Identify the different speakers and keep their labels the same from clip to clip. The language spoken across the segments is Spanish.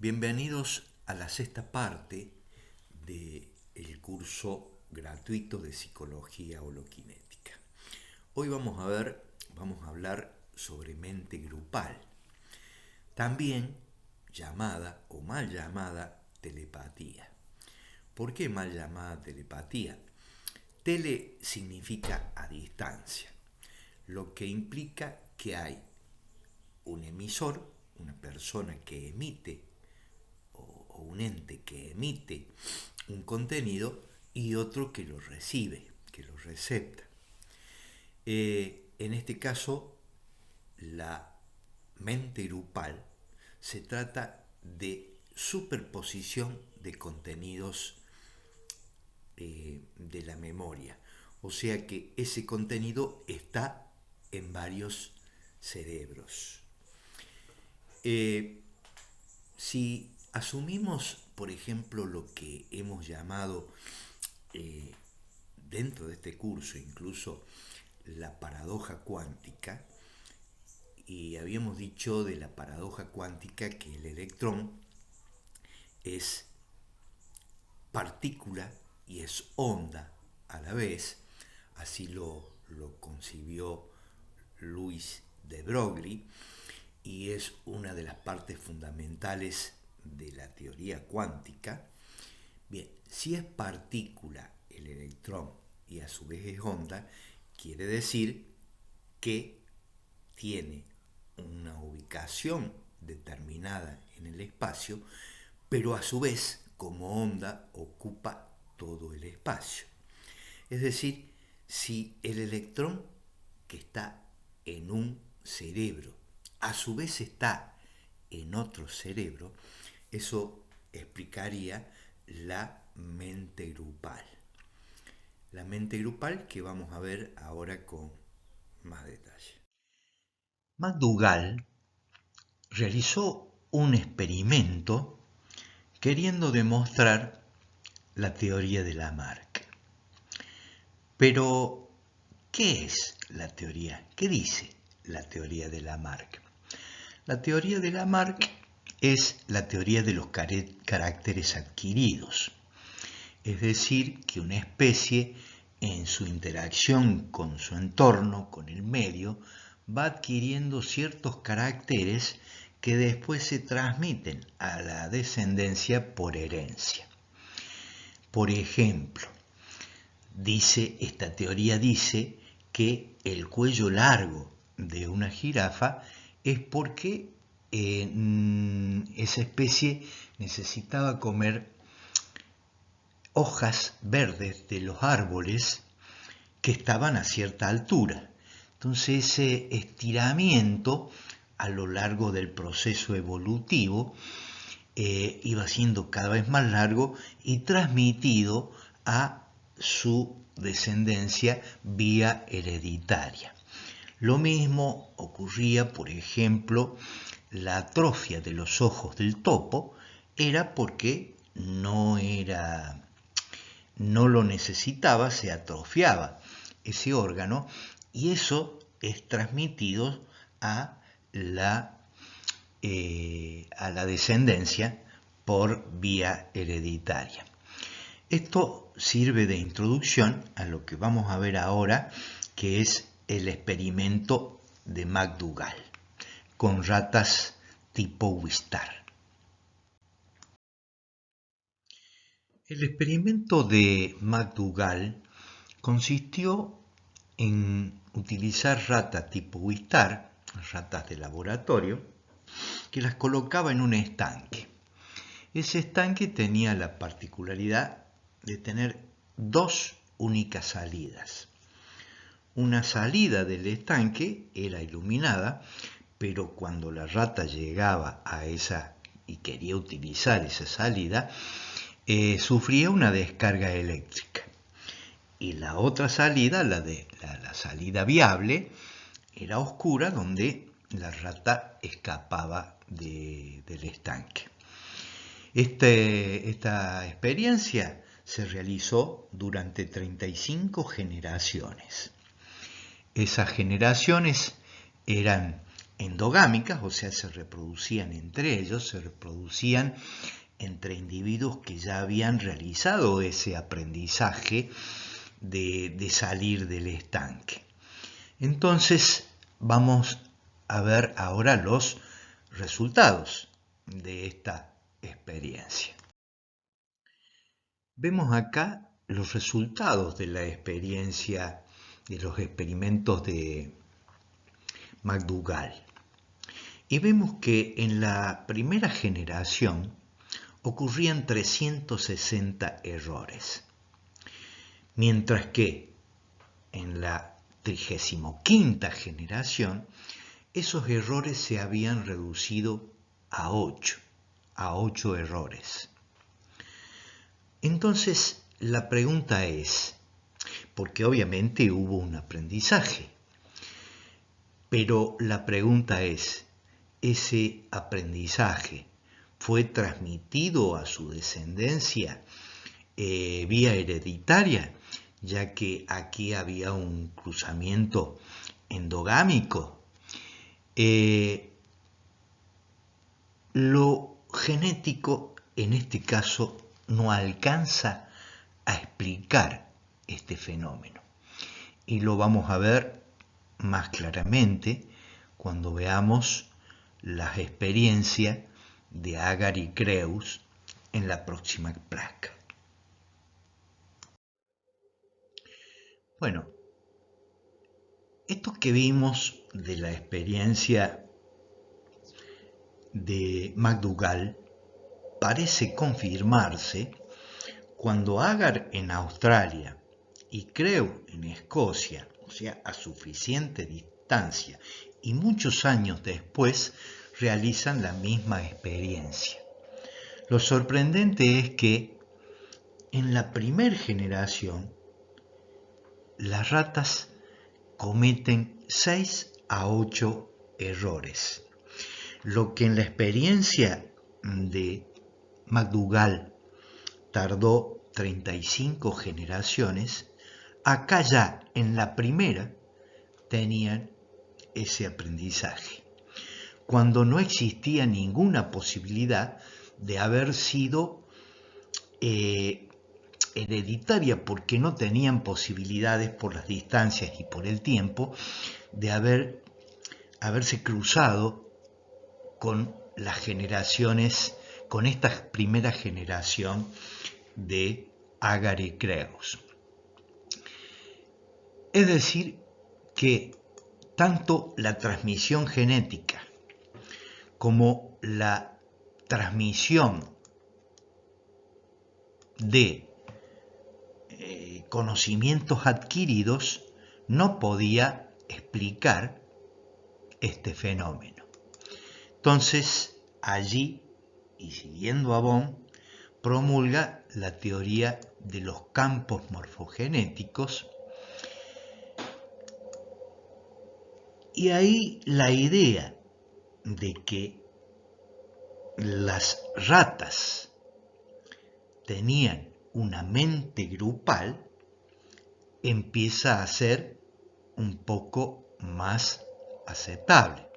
Speaker 1: Bienvenidos a la sexta parte del curso gratuito de psicología holoquinética. Hoy vamos a hablar sobre mente grupal, también llamada o mal llamada telepatía. ¿Por qué mal llamada telepatía? Tele significa a distancia, lo que implica que hay un emisor, una persona que emite o un ente que emite un contenido y otro que lo recibe, que lo recepta. En este caso, la mente grupal se trata de superposición de contenidos de la memoria. O sea que ese contenido está en varios cerebros. Si asumimos, por ejemplo, lo que hemos llamado dentro de este curso incluso la paradoja cuántica, y habíamos dicho de la paradoja cuántica que el electrón es partícula y es onda a la vez, así lo concibió Luis de Broglie, y es una de las partes fundamentales de la teoría cuántica. Bien, si es partícula el electrón y a su vez es onda, quiere decir que tiene una ubicación determinada en el espacio, pero a su vez, como onda, ocupa todo el espacio. Es decir, si el electrón que está en un cerebro a su vez está en otro cerebro, eso explicaría la mente grupal. La mente grupal que vamos a ver ahora con más detalle. McDougall realizó un experimento queriendo demostrar la teoría de Lamarck. Pero, ¿qué es la teoría? ¿Qué dice la teoría de Lamarck? La teoría de Lamarck es la teoría de los caracteres adquiridos. Es decir, que una especie en su interacción con su entorno, con el medio, va adquiriendo ciertos caracteres que después se transmiten a la descendencia por herencia. Por ejemplo, esta teoría dice que el cuello largo de una jirafa es porque esa especie necesitaba comer hojas verdes de los árboles que estaban a cierta altura. Entonces ese estiramiento a lo largo del proceso evolutivo iba siendo cada vez más largo y transmitido a su descendencia vía hereditaria. Lo mismo ocurría, por ejemplo, la atrofia de los ojos del topo era porque no lo necesitaba, se atrofiaba ese órgano y eso es transmitido a la descendencia por vía hereditaria. Esto sirve de introducción a lo que vamos a ver ahora, que es el experimento de McDougall con ratas tipo Wistar. El experimento de McDougall consistió en utilizar ratas tipo Wistar, ratas de laboratorio, que las colocaba en un estanque. Ese estanque tenía la particularidad de tener dos únicas salidas. Una salida del estanque era iluminada, pero cuando la rata llegaba a esa y quería utilizar esa salida, sufría una descarga eléctrica. Y la otra salida, la salida viable, era oscura, donde la rata escapaba del estanque. Esta experiencia se realizó durante 35 generaciones. Esas generaciones eran endogámicas, o sea, se reproducían entre ellos, se reproducían entre individuos que ya habían realizado ese aprendizaje de salir del estanque. Entonces, vamos a ver ahora los resultados de esta experiencia. Vemos acá los resultados de la experiencia de los experimentos de McDougall. Y vemos que en la primera generación ocurrían 360 errores, mientras que en la 35ª generación esos errores se habían reducido a 8 errores. Entonces la pregunta es, porque obviamente hubo un aprendizaje, pero la pregunta es, ¿ese aprendizaje fue transmitido a su descendencia vía hereditaria, ya que aquí había un cruzamiento endogámico? Lo genético en este caso no alcanza a explicar este fenómeno y lo vamos a ver más claramente cuando veamos las experiencias de Agar y Creus en la próxima placa. Bueno, esto que vimos de la experiencia de McDougall parece confirmarse cuando Agar en Australia y Creus en Escocia, o sea, a suficiente distancia y muchos años después, realizan la misma experiencia. Lo sorprendente es que en la primera generación las ratas cometen 6 a 8 errores, lo que en la experiencia de McDougall tardó 35 generaciones, acá ya en la primera tenían ese aprendizaje, cuando no existía ninguna posibilidad de haber sido hereditaria, porque no tenían posibilidades por las distancias y por el tiempo de haberse cruzado con las generaciones, con esta primera generación de Agar y Creus. Es decir, que tanto la transmisión genética como la transmisión de conocimientos adquiridos no podía explicar este fenómeno. Entonces, allí, y siguiendo a Bohm, promulga la teoría de los campos morfogenéticos, y ahí la idea de que las ratas tenían una mente grupal empieza a ser un poco más aceptable.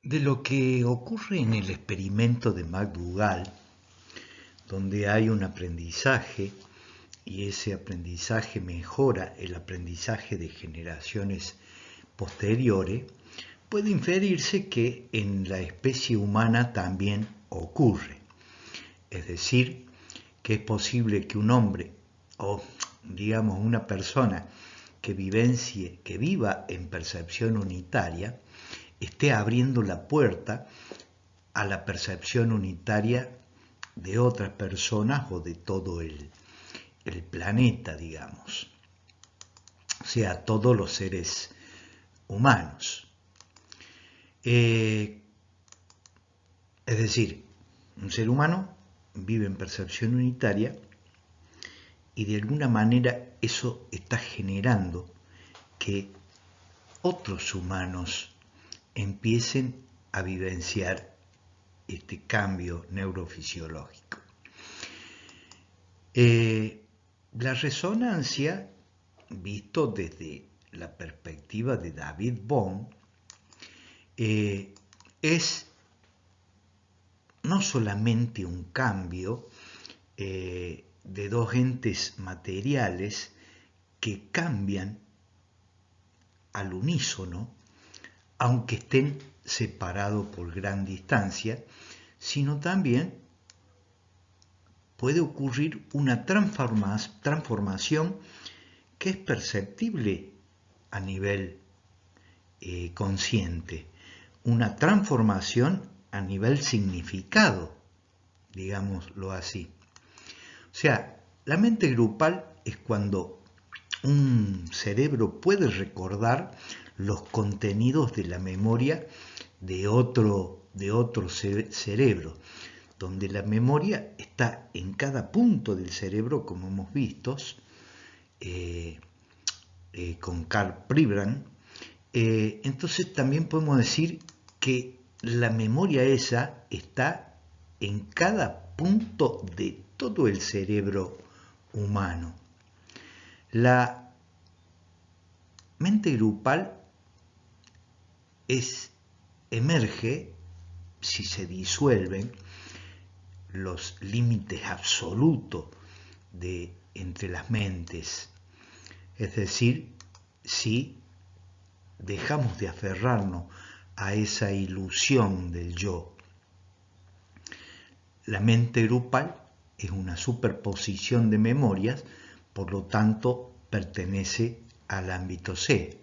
Speaker 1: De lo que ocurre en el experimento de McDougall, donde hay un aprendizaje y ese aprendizaje mejora el aprendizaje de generaciones posteriores, puede inferirse que en la especie humana también ocurre. Es decir, que es posible que un hombre o digamos una persona que viva en percepción unitaria esté abriendo la puerta a la percepción unitaria de otras personas o de todo el planeta, digamos, o sea, todos los seres humanos. Es decir, un ser humano vive en percepción unitaria y de alguna manera eso está generando que otros humanos empiecen a vivenciar este cambio neurofisiológico. La resonancia, visto desde la perspectiva de David Bohm, es no solamente un cambio de dos entes materiales que cambian al unísono, aunque estén separados por gran distancia, sino también puede ocurrir una transformación que es perceptible a nivel consciente, una transformación a nivel significado, digámoslo así. O sea, la mente grupal es cuando un cerebro puede recordar los contenidos de la memoria de otro cerebro, donde la memoria está en cada punto del cerebro, como hemos visto, con Carl Pribram. Entonces también podemos decir que la memoria esa está en cada punto de todo el cerebro humano. La mente grupal emerge si se disuelven los límites absolutos entre las mentes, es decir, si dejamos de aferrarnos a esa ilusión del yo. La mente grupal es una superposición de memorias, por lo tanto pertenece al ámbito C.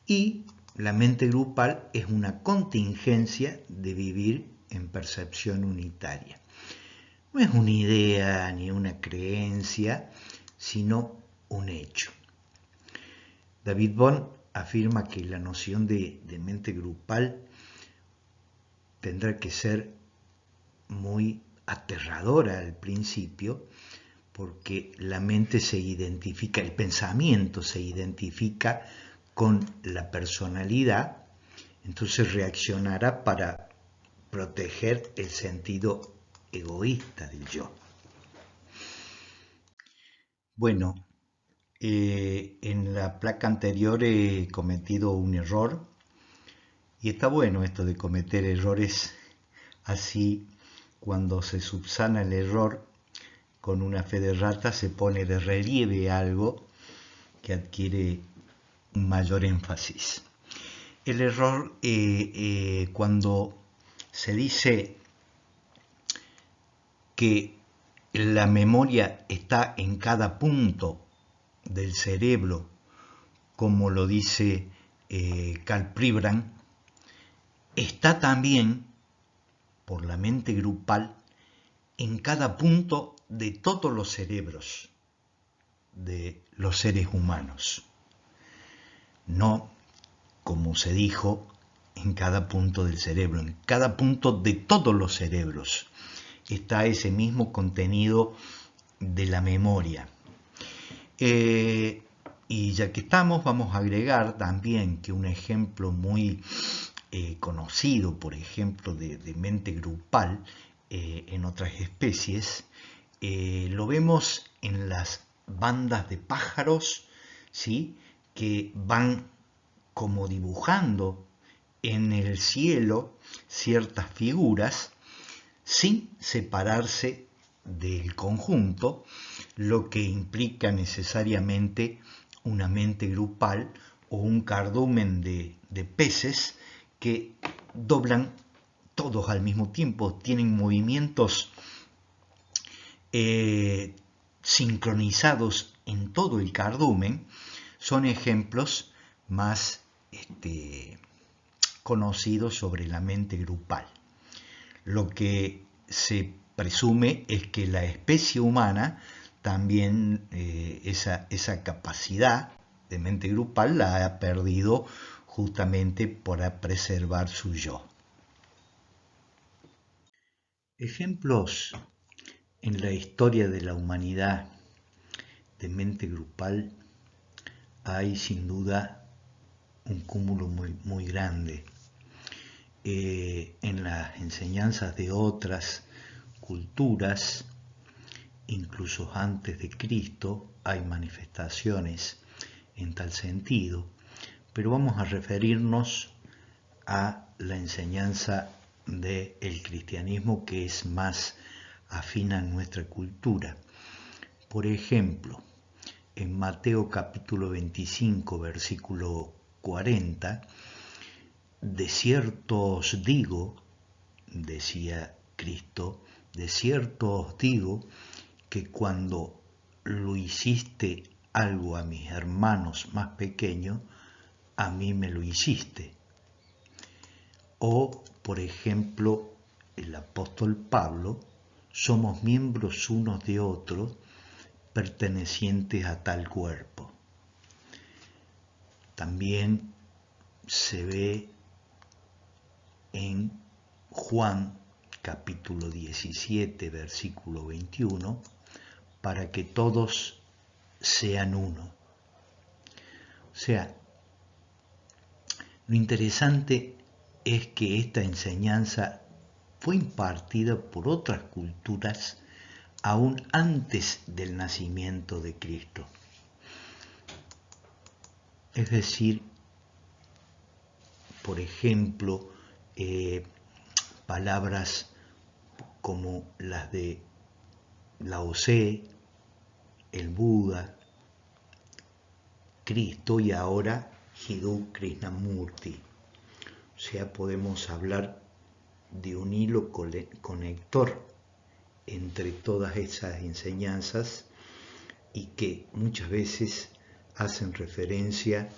Speaker 1: Y la mente grupal es una contingencia de vivir en percepción unitaria. No es una idea ni una creencia, sino un hecho. David Bohm afirma que la noción de mente grupal tendrá que ser muy aterradora al principio, porque la mente se identifica, el pensamiento se identifica con la personalidad, entonces reaccionará para proteger el sentido egoísta del yo. Bueno, en la placa anterior he cometido un error, y está bueno esto de cometer errores, así cuando se subsana el error con una fe de rata se pone de relieve algo que adquiere un mayor énfasis. El error cuando se dice que la memoria está en cada punto del cerebro, como lo dice Carl Pribram, está también por la mente grupal en cada punto de todos los cerebros de los seres humanos. No, como se dijo, en cada punto del cerebro, en cada punto de todos los cerebros está ese mismo contenido de la memoria. Y ya que estamos, vamos a agregar también que un ejemplo muy conocido, por ejemplo, de mente grupal en otras especies, lo vemos en las bandas de pájaros, ¿sí?, que van como dibujando en el cielo ciertas figuras sin separarse del conjunto, lo que implica necesariamente una mente grupal o un cardumen de peces que doblan todos al mismo tiempo, tienen movimientos sincronizados en todo el cardumen. Son ejemplos más conocidos sobre la mente grupal. Lo que se presume es que la especie humana también esa capacidad de mente grupal la ha perdido justamente para preservar su yo. Ejemplos en la historia de la humanidad de mente grupal hay sin duda un cúmulo muy grande. En las enseñanzas de otras culturas, incluso antes de Cristo, hay manifestaciones en tal sentido, pero vamos a referirnos a la enseñanza del cristianismo que es más afín a nuestra cultura. Por ejemplo, en Mateo capítulo 25, versículo 40, de cierto os digo, decía Cristo, de cierto os digo que cuando lo hiciste algo a mis hermanos más pequeños, a mí me lo hiciste. O, por ejemplo, el apóstol Pablo, somos miembros unos de otros pertenecientes a tal cuerpo. También se ve en Juan capítulo 17, versículo 21, para que todos sean uno. O sea, lo interesante es que esta enseñanza fue impartida por otras culturas aún antes del nacimiento de Cristo. Es decir, por ejemplo, palabras como las de Lao Tse, el Buda, Cristo y ahora Jiddu Krishnamurti. O sea, podemos hablar de un hilo conector entre todas esas enseñanzas y que muchas veces hacen referencia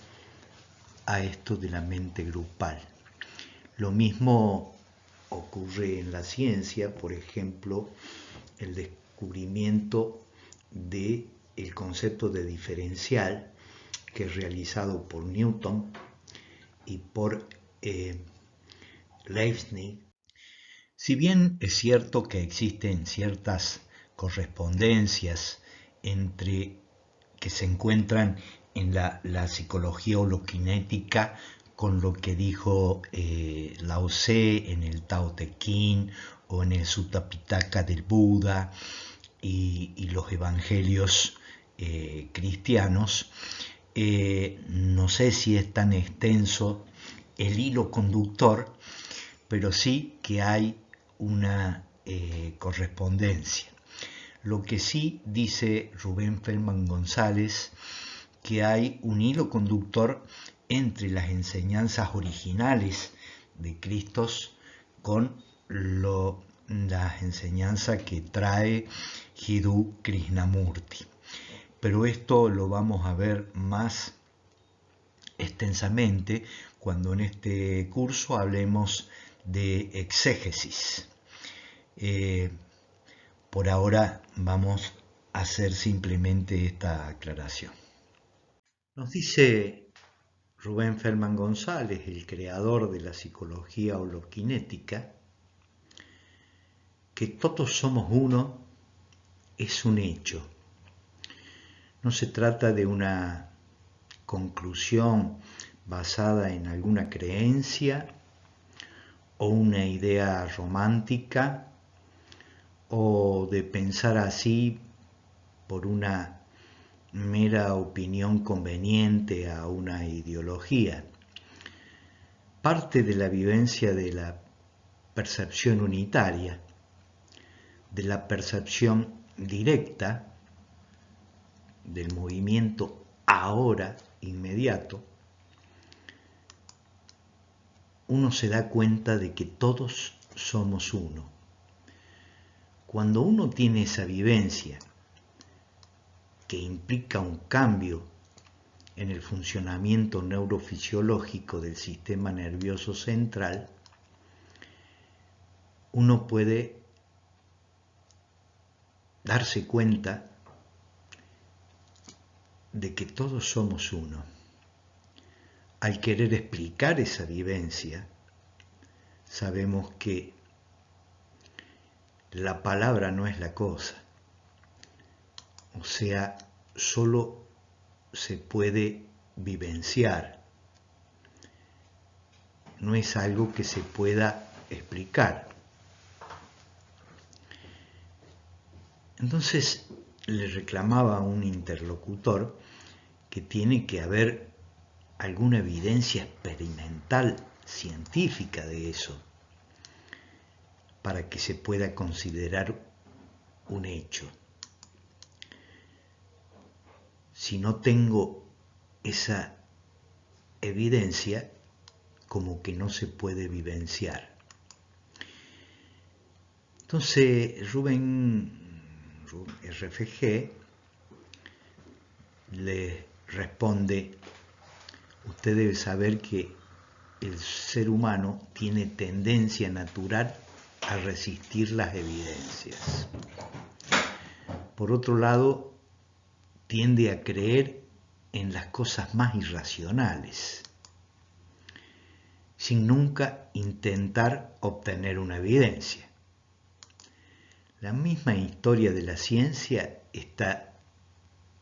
Speaker 1: a esto de la mente grupal. Lo mismo ocurre en la ciencia, por ejemplo, el descubrimiento del concepto de diferencial que es realizado por Newton y por Leibniz. Si bien es cierto que existen ciertas correspondencias que se encuentran en la psicología holokinética con lo que dijo Lao Tse en el Tao Te Ching o en el Sutta Pitaka del Buda y los evangelios cristianos, no sé si es tan extenso el hilo conductor, pero sí que hay una correspondencia. Lo que sí dice Rubén Feldman González, que hay un hilo conductor entre las enseñanzas originales de Cristo con las enseñanzas que trae Jiddu Krishnamurti. Pero esto lo vamos a ver más extensamente cuando en este curso hablemos de exégesis. Por ahora vamos a hacer simplemente esta aclaración. Nos dice Rubén Feldman González, el creador de la psicología holokinética, que todos somos uno es un hecho. No se trata de una conclusión basada en alguna creencia o una idea romántica o de pensar así por una mera opinión conveniente a una ideología. Parte de la vivencia de la percepción unitaria, de la percepción directa, del movimiento ahora inmediato, uno se da cuenta de que todos somos uno. Cuando uno tiene esa vivencia, que implica un cambio en el funcionamiento neurofisiológico del sistema nervioso central, uno puede darse cuenta de que todos somos uno. Al querer explicar esa vivencia, sabemos que la palabra no es la cosa. O sea, solo se puede vivenciar. No es algo que se pueda explicar. Entonces le reclamaba a un interlocutor que tiene que haber alguna evidencia experimental científica de eso para que se pueda considerar un hecho. Si no tengo esa evidencia, como que no se puede vivenciar. Entonces Rubén RFG le responde: usted debe saber que el ser humano tiene tendencia natural a resistir las evidencias. Por otro lado, tiende a creer en las cosas más irracionales, sin nunca intentar obtener una evidencia. La misma historia de la ciencia está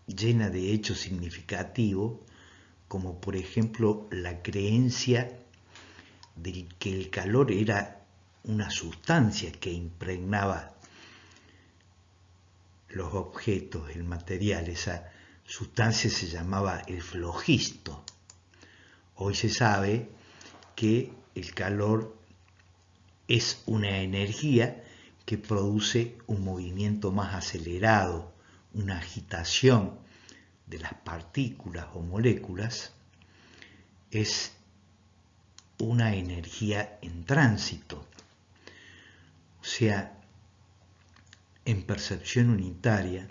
Speaker 1: llena de hechos significativos, como por ejemplo la creencia de que el calor era una sustancia que impregnaba los objetos, el material. Esa sustancia se llamaba el flogisto. Hoy se sabe que el calor es una energía que produce un movimiento más acelerado, una agitación de las partículas o moléculas. Es una energía en tránsito. O sea, en percepción unitaria,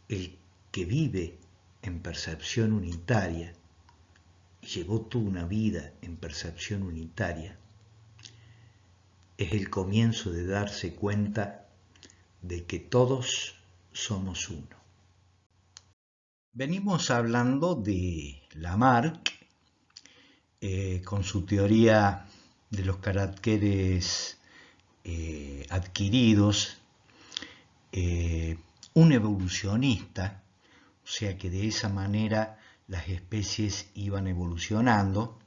Speaker 1: el que vive en percepción unitaria y llevó toda una vida en percepción unitaria, es el comienzo de darse cuenta de que todos somos uno. Venimos hablando de Lamarck con su teoría de los caracteres adquiridos, un evolucionista, o sea que de esa manera las especies iban evolucionando,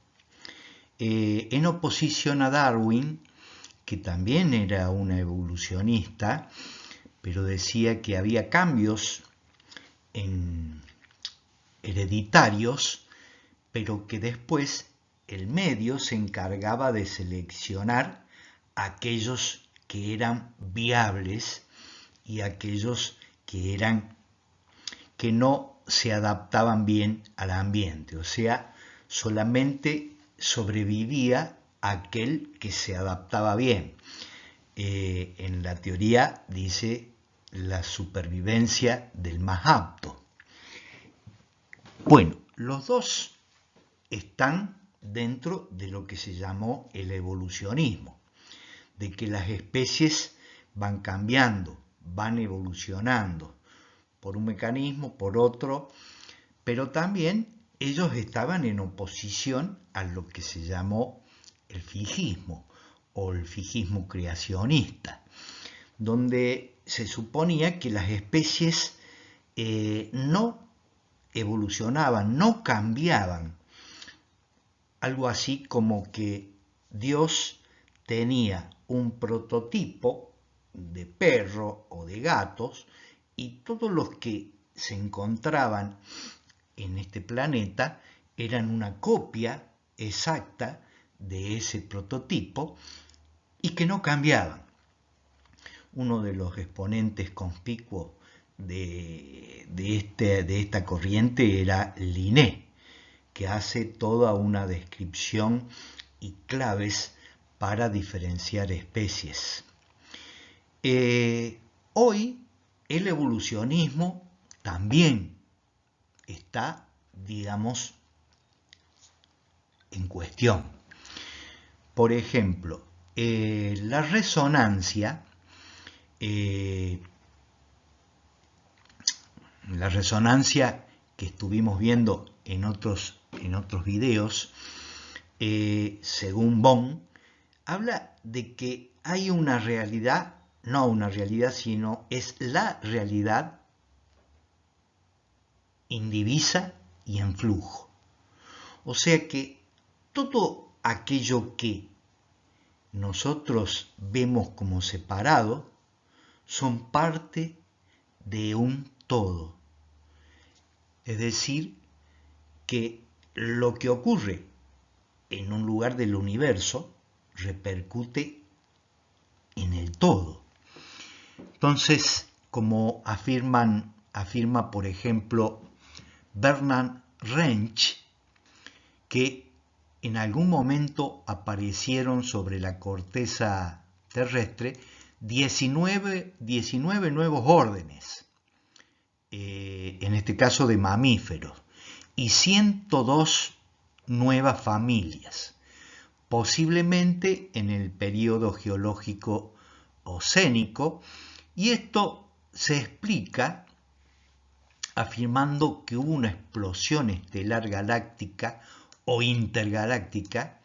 Speaker 1: en oposición a Darwin, que también era un evolucionista, pero decía que había cambios hereditarios, pero que después el medio se encargaba de seleccionar aquellos que eran viables y aquellos que no se adaptaban bien al ambiente, o sea, solamente sobrevivía aquel que se adaptaba bien. En la teoría dice la supervivencia del más apto. Bueno, los dos están dentro de lo que se llamó el evolucionismo, de que las especies van cambiando, van evolucionando por un mecanismo, por otro, pero también ellos estaban en oposición a lo que se llamó el fijismo o el fijismo creacionista, donde se suponía que las especies no evolucionaban, no cambiaban, algo así como que Dios tenía un prototipo de perro o de gatos y todos los que se encontraban en este planeta eran una copia exacta de ese prototipo y que no cambiaban. Uno de los exponentes conspicuos de esta corriente era Linné, que hace toda una descripción y claves para diferenciar especies. Hoy el evolucionismo también está, digamos, en cuestión. Por ejemplo, la resonancia que estuvimos viendo en otros videos, según Bohm, habla de que hay una realidad, no una realidad, sino es la realidad indivisa y en flujo. O sea que todo aquello que nosotros vemos como separado son parte de un todo. Es decir, que lo que ocurre en un lugar del universo repercute en el todo. Entonces, como afirma por ejemplo Bernard Rench, que en algún momento aparecieron sobre la corteza terrestre 19 nuevos órdenes, en este caso de mamíferos, y 102 nuevas familias, posiblemente en el período geológico océnico, y esto se explica afirmando que hubo una explosión estelar galáctica o intergaláctica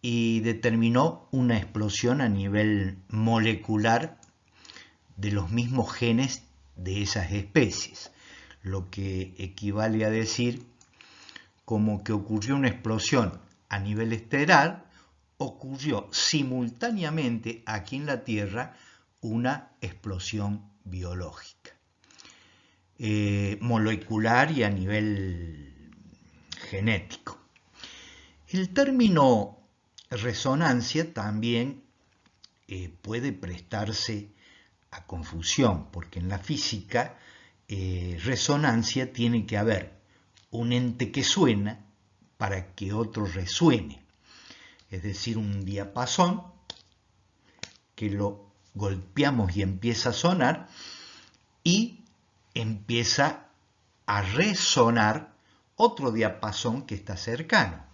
Speaker 1: y determinó una explosión a nivel molecular de los mismos genes de esas especies, lo que equivale a decir como que ocurrió una explosión a nivel estelar, ocurrió simultáneamente aquí en la Tierra una explosión biológica, molecular y a nivel genético. El término resonancia también puede prestarse a confusión, porque en la física resonancia tiene que haber un ente que suena para que otro resuene, es decir, un diapasón que lo golpeamos y empieza a sonar y empieza a resonar otro diapasón que está cercano.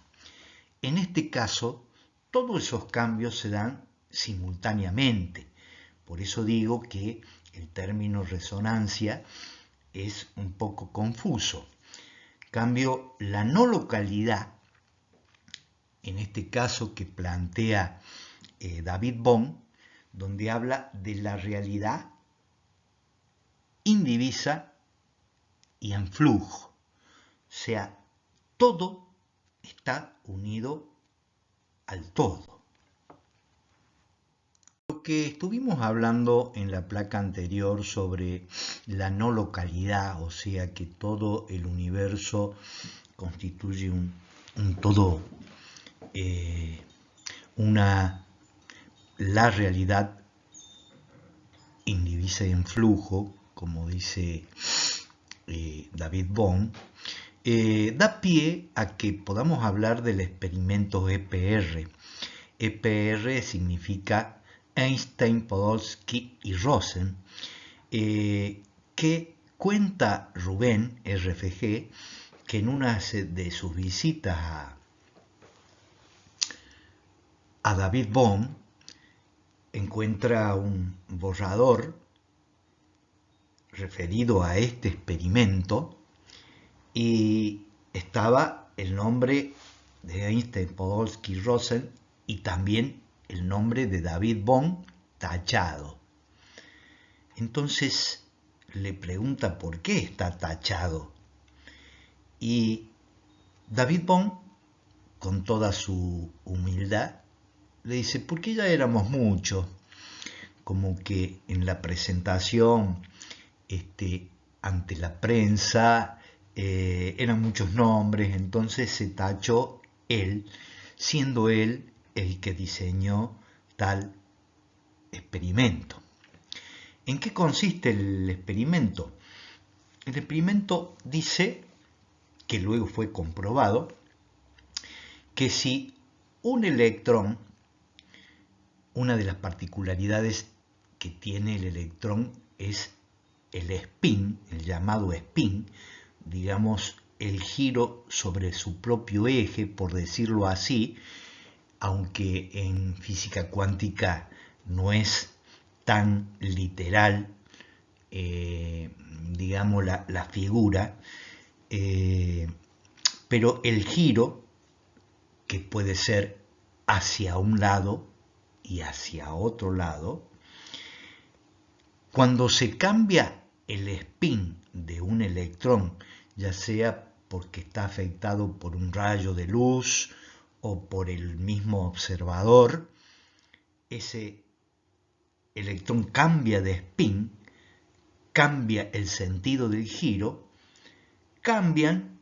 Speaker 1: En este caso, todos esos cambios se dan simultáneamente. Por eso digo que el término resonancia es un poco confuso. En cambio, la no localidad, en este caso que plantea David Bohm, donde habla de la realidad indivisa y en flujo, o sea, todo está unido al todo. Lo que estuvimos hablando en la placa anterior sobre la no localidad, o sea que todo el universo constituye un todo, la realidad indivisa y en flujo, como dice David Bohm, da pie a que podamos hablar del experimento EPR. EPR significa Einstein, Podolsky y Rosen, que cuenta Rubén RFG que en una de sus visitas a David Bohm encuentra un borrador referido a este experimento y estaba el nombre de Einstein, Podolsky y Rosen y también el nombre de David Bohm tachado. Entonces le pregunta por qué está tachado. Y David Bohm, con toda su humildad, le dice, porque ya éramos muchos. Como que en la presentación ante la prensa eran muchos nombres, entonces se tachó él, siendo él el que diseñó tal experimento. ¿En qué consiste el experimento? El experimento dice, que luego fue comprobado, que si un electrón, una de las particularidades que tiene el electrón es el spin, el llamado spin, digamos el giro sobre su propio eje, por decirlo así, aunque en física cuántica no es tan literal, digamos, la figura, pero el giro, que puede ser hacia un lado y hacia otro lado, cuando se cambia el spin de un electrón, ya sea porque está afectado por un rayo de luz o por el mismo observador, ese electrón cambia de spin, cambia el sentido del giro, cambian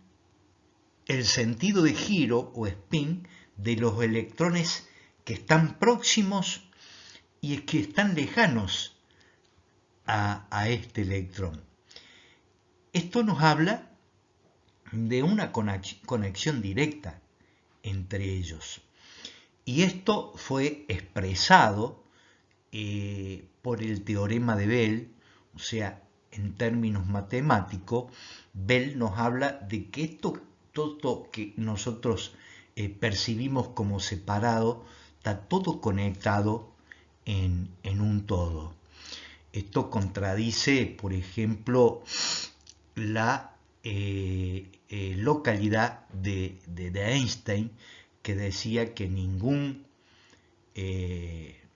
Speaker 1: el sentido de giro o spin de los electrones que están próximos y que están lejanos a este electrón. Esto nos habla de una conexión directa entre ellos. Y esto fue expresado por el teorema de Bell, o sea, en términos matemáticos, Bell nos habla de que todo que nosotros percibimos como separado, está todo conectado en un todo. Esto contradice, por ejemplo, la localidad de Einstein, que decía que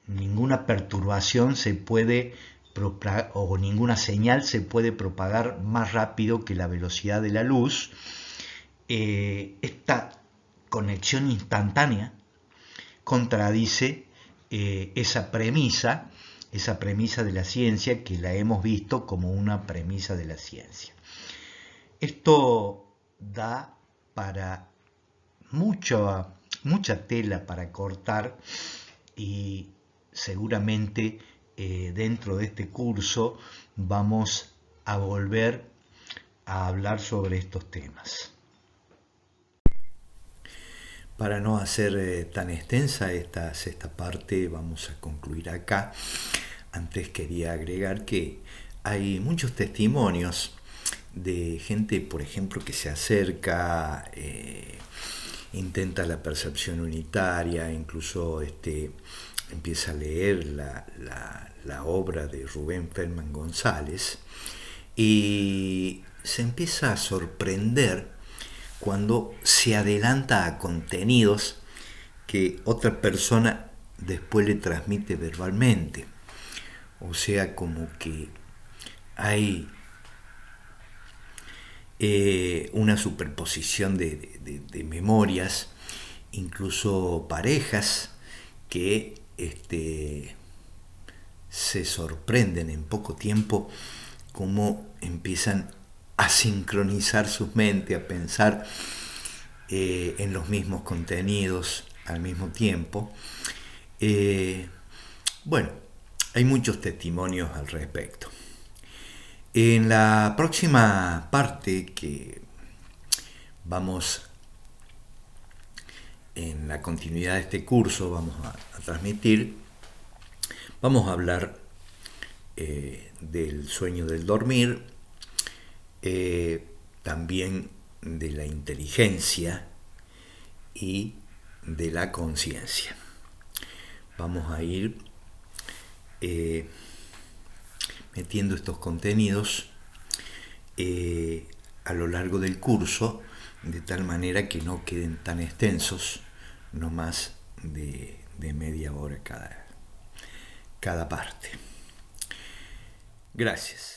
Speaker 1: ninguna perturbación se puede propagar, o ninguna señal se puede propagar más rápido que la velocidad de la luz. Esta conexión instantánea contradice esa premisa de la ciencia, que la hemos visto como una premisa de la ciencia. Esto da para mucha tela para cortar, y seguramente dentro de este curso vamos a volver a hablar sobre estos temas. Para no hacer tan extensa esta sexta parte, vamos a concluir acá. Antes quería agregar que hay muchos testimonios de gente, por ejemplo, que se acerca, intenta la percepción unitaria, incluso empieza a leer la obra de Rubén Feldman González, y se empieza a sorprender cuando se adelanta a contenidos que otra persona después le transmite verbalmente. O sea, como que hay una superposición de memorias, incluso parejas que se sorprenden en poco tiempo cómo empiezan a sincronizar sus mentes, a pensar en los mismos contenidos al mismo tiempo. Bueno, hay muchos testimonios al respecto. En la próxima parte, que vamos en la continuidad de este curso, vamos a transmitir, vamos a hablar del sueño, del dormir, también de la inteligencia y de la conciencia. Vamos a ir metiendo estos contenidos a lo largo del curso, de tal manera que no queden tan extensos, no más de media hora cada parte. Gracias.